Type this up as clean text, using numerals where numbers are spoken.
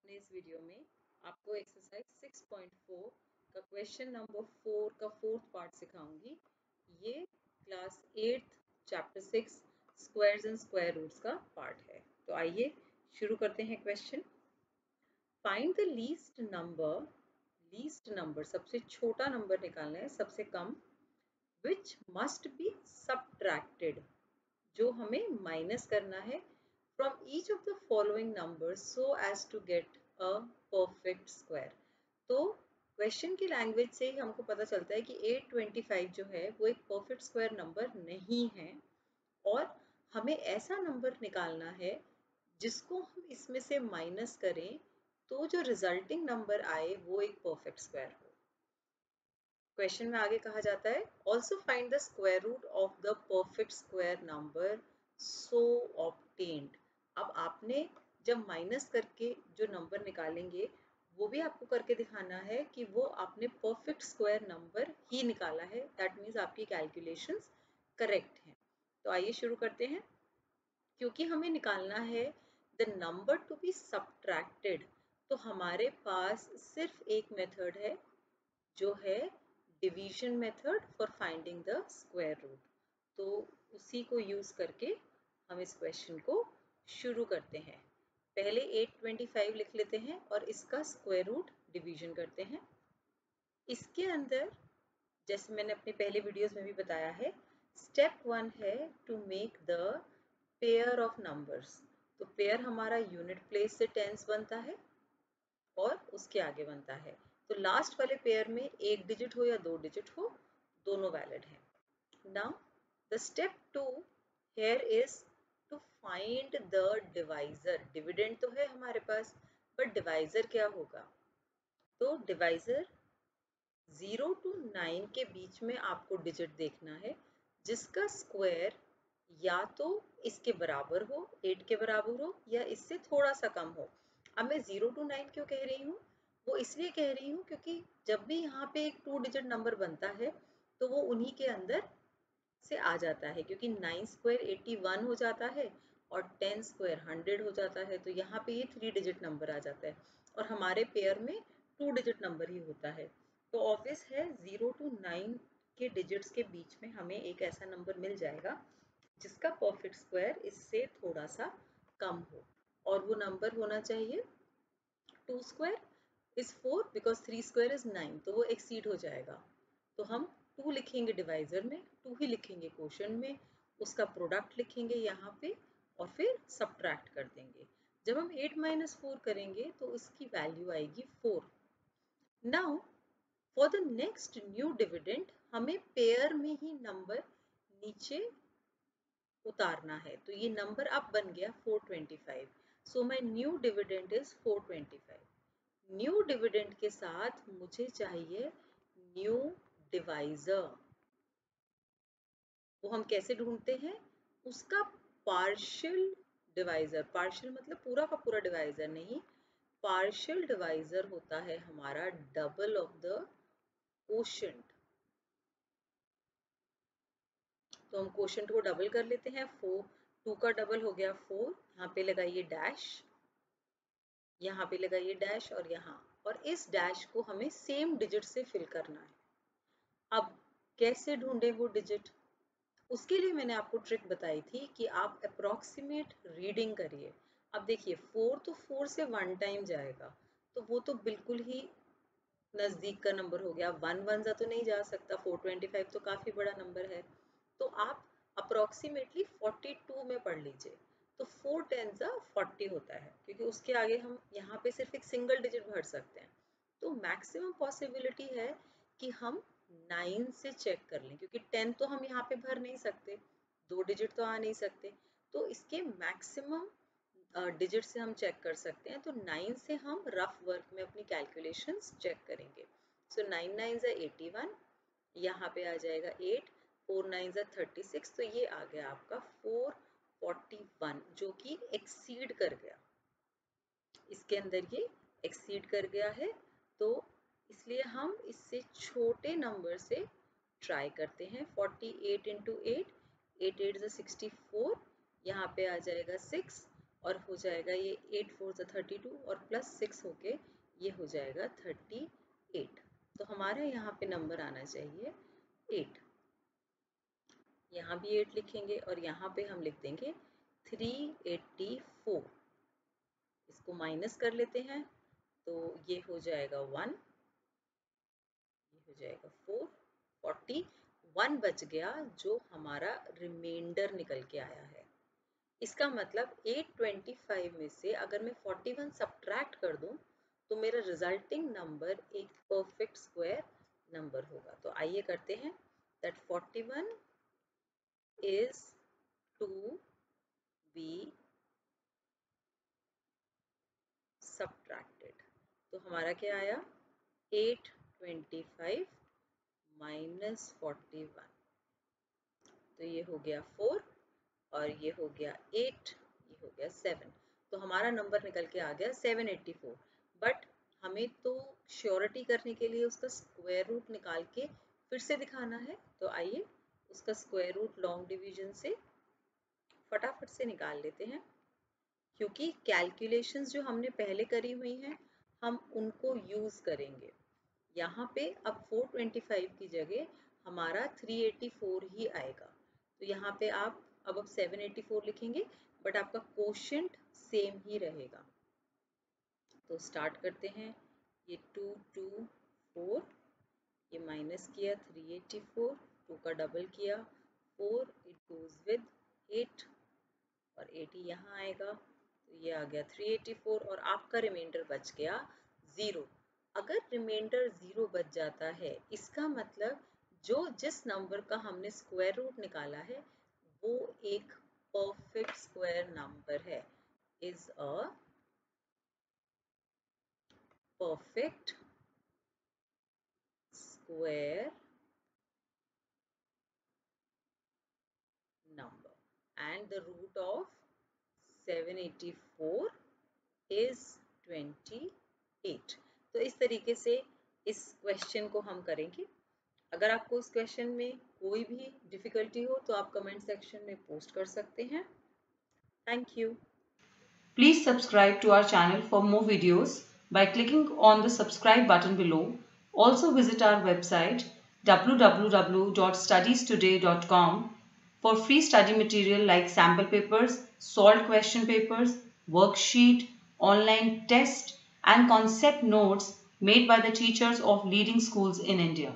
अपने इस वीडियो में आपको एक्सरसाइज 6.4 का क्वेश्चन नंबर 4 का फोर्थ पार्ट सिखाऊंगी। ये class 8 chapter 6 squares and square roots का पार्ट है। तो आइए शुरू करते हैं question. Find the least number सबसे छोटा नंबर निकालना है, सबसे कम, विच मस्ट बी सबट्रैक्टेड, जो हमें माइनस करना है, from each of the following numbers so as to get a perfect square। तो क्वेश्चन की लैंग्वेज से ही हमको पता चलता है कि 825 जो है वो एक परफेक्ट स्क्वायर नंबर नहीं है और हमें ऐसा नंबर निकालना है जिसको हम इसमें से माइनस करें तो जो रिजल्टिंग नंबर आए वो एक परफेक्ट स्क्वायर हो। क्वेश्चन में आगे कहा जाता है also find the square root of the perfect square number so obtained. अब आपने जब माइनस करके जो नंबर निकालेंगे वो भी आपको करके दिखाना है कि वो आपने परफेक्ट स्क्वायर नंबर ही निकाला है। दैट मीन्स आपकी कैलकुलेशंस करेक्ट हैं। तो आइए शुरू करते हैं। क्योंकि हमें निकालना है the number to be subtracted, तो हमारे पास सिर्फ एक मेथड है जो है division method for finding the square root. तो उसी को यूज करके हम इस क्वेश्चन को शुरू करते हैं। पहले 825 लिख लेते हैं और इसका स्क्वायर रूट डिवीजन करते हैं। इसके अंदर जैसे मैंने अपने पहले वीडियोस में भी बताया है, स्टेप 1 है to make the pair of numbers. तो पेयर हमारा यूनिट प्लेस से टेंस बनता है और उसके आगे बनता है। तो लास्ट वाले पेयर में एक डिजिट हो या दो डिजिट हो, दोनों वैलिड हैं। Now the step 2 here is to find the divisor. Dividend तो है हमारे पास, बट डिवाइजर क्या होगा? तो डिवाइजर 0 to 9 के बीच में आपको डिजिट देखना है जिसका स्क्वायर या तो इसके बराबर हो, 8 के बराबर हो, या इससे थोड़ा सा कम हो। अब मैं 0 to 9 क्यों कह रही हूँ? वो इसलिए कह रही हूँ क्योंकि जब भी यहाँ पे एक 2 डिजिट नंबर बनता है तो वो उन्हीं के अंदर से आ जाता है, क्योंकि 9 स्क्वायर 81 हो जाता है और 10 स्क्वायर 100 हो जाता है। तो यहाँ पे ये 3 डिजिट नंबर आ जाता है और हमारे पेयर में 2 डिजिट नंबर ही होता है। तो ऑब्वियस है 0 to 9 के डिजिट्स के बीच में हमें एक ऐसा नंबर मिल जाएगा जिसका परफेक्ट स्क्वायर इससे थोड़ा सा कम हो, और वो नंबर होना चाहिए 2 square is 4 because 3 square is 9, तो वो एक्सीड हो जाएगा। तो हम 2 लिखेंगे डिवाइजर में, 2 ही लिखेंगे क्वोशंट में, उसका प्रोडक्ट लिखेंगे यहाँ पे और फिर सब्ट्रैक्ट कर देंगे। जब हम 8 - 4 करेंगे तो इसकी वैल्यू आएगी 4। Now for the next new dividend हमें पेयर में ही नंबर नीचे उतारना है। तो ये नंबर अब बन गया 425। So my new dividend is 425। New dividend के साथ मुझे चाहिए न्यू डिवाइजर। वो हम कैसे ढूंढते हैं? उसका पार्शियल डिवाइजर, पार्शियल मतलब पूरा का पूरा डिवाइजर नहीं, पार्शियल डिवाइजर होता है हमारा डबल ऑफ द कोशंट। तो हम कोशंट को डबल कर लेते हैं। 4, 2 का डबल हो गया 4, यहाँ पे लगाइए डैश, यहाँ पे लगाइए डैश और यहाँ, और इस डैश को हमें सेम डिजिट से फिल करना है। अब कैसे ढूंढे वो डिजिट? उसके लिए मैंने आपको ट्रिक बताई थी कि आप अप्रॉक्सीमेट रीडिंग करिए। अब देखिए 4 तो 4 से 1 टाइम जाएगा, तो वो तो बिल्कुल ही नजदीक का नंबर हो गया। 1 1 सा तो नहीं जा सकता, 425 तो काफी बड़ा नंबर है। तो आप अप्रॉक्सीमेटली 42 में पढ़ लीजिए। तो 4 10 40 होता है, क्योंकि उसके आगे हम यहाँ पे सिर्फ एक सिंगल डिजिट भर सकते हैं। तो मैक्सिमम पॉसिबिलिटी है कि हम 9 से चेक कर लें, क्योंकि 10 तो हम यहाँ पे भर नहीं सकते, 2 डिजिट तो आ नहीं सकते। तो इसके मैक्सिमम डिजिट से हम चेक कर सकते हैं। तो 9 से हम रफ वर्क में अपनी कैलकुलेशंस चेक करेंगे। सो 9 9 81, यहाँ पे आ जाएगा 8, 4 9 36, तो ये आ गया आपका 441, जो कि एक्सीड कर गया। इसके अंदर ये एक्सीड कर गया है, तो इसलिए हम इससे छोटे नंबर से ट्राई करते हैं। 48 × 8, 8 8 64, यहाँ पे आ जाएगा 6, और हो जाएगा ये 8 4 32 और प्लस 6 होके ये हो जाएगा 38। तो हमारा यहाँ पे नंबर आना चाहिए 8। यहाँ भी 8 लिखेंगे और यहाँ पे हम लिख देंगे 384। इसको माइनस कर लेते हैं तो ये हो जाएगा 1, ये हो जाएगा 4, 41 बच गया जो हमारा रिमाइंडर निकल के आया है। इसका मतलब 825 में से अगर मैं 41 सब्ट्रैक्ट कर दूं तो मेरा रिजल्टिंग नंबर एक परफेक्ट स्क्वायर नंबर होगा। तो आइए करते हैं that 41 is to be subtracted। तो हमारा क्या आया 825 माइनस 41, तो ये हो गया 4 और ये हो गया 8, ये हो गया 7। तो हमारा नंबर निकल के आ गया 784। बट हमें तो श्योरिटी करने के लिए उसका स्क्वायर रूट निकाल के फिर से दिखाना है। तो आइए उसका स्क्वायर रूट लॉन्ग डिवीजन से फटाफट से निकाल लेते हैं, क्योंकि कैलकुलेशंस जो हमने पहले करी हुई हैं हम उनको यूज़ करेंगे। यहाँ पे अब 425 की जगह हमारा 384 ही आएगा। तो यहाँ पे आप अब 784 लिखेंगे बट आपका कोशेंट सेम ही रहेगा। तो स्टार्ट करते हैं। ये 2 2 4, ये माइनस किया 384, 2 का डबल किया 4, इट गोज विद 8 और 80 यहाँ आएगा। तो ये आ गया 384 और आपका रिमाइंडर बच गया 0। अगर रिमाइंडर 0 बच जाता है इसका मतलब जो जिस नंबर का हमने स्क्वायर रूट निकाला है वो एक परफेक्ट स्क्वायर नंबर है, is a perfect square number and the root of 784 is 28। तो इस तरीके से इस क्वेश्चन को हम करेंगे। अगर आपको इस क्वेश्चन में कोई भी डिफिकल्टी हो तो आप कमेंट सेक्शन में पोस्ट कर सकते हैं। Thank you. Please subscribe to our channel for more videos by clicking on the subscribe button below. Also visit our website www.studiestoday.com for free study material like sample papers, solved question papers, worksheet, online test and concept notes made by the teachers of leading schools in India.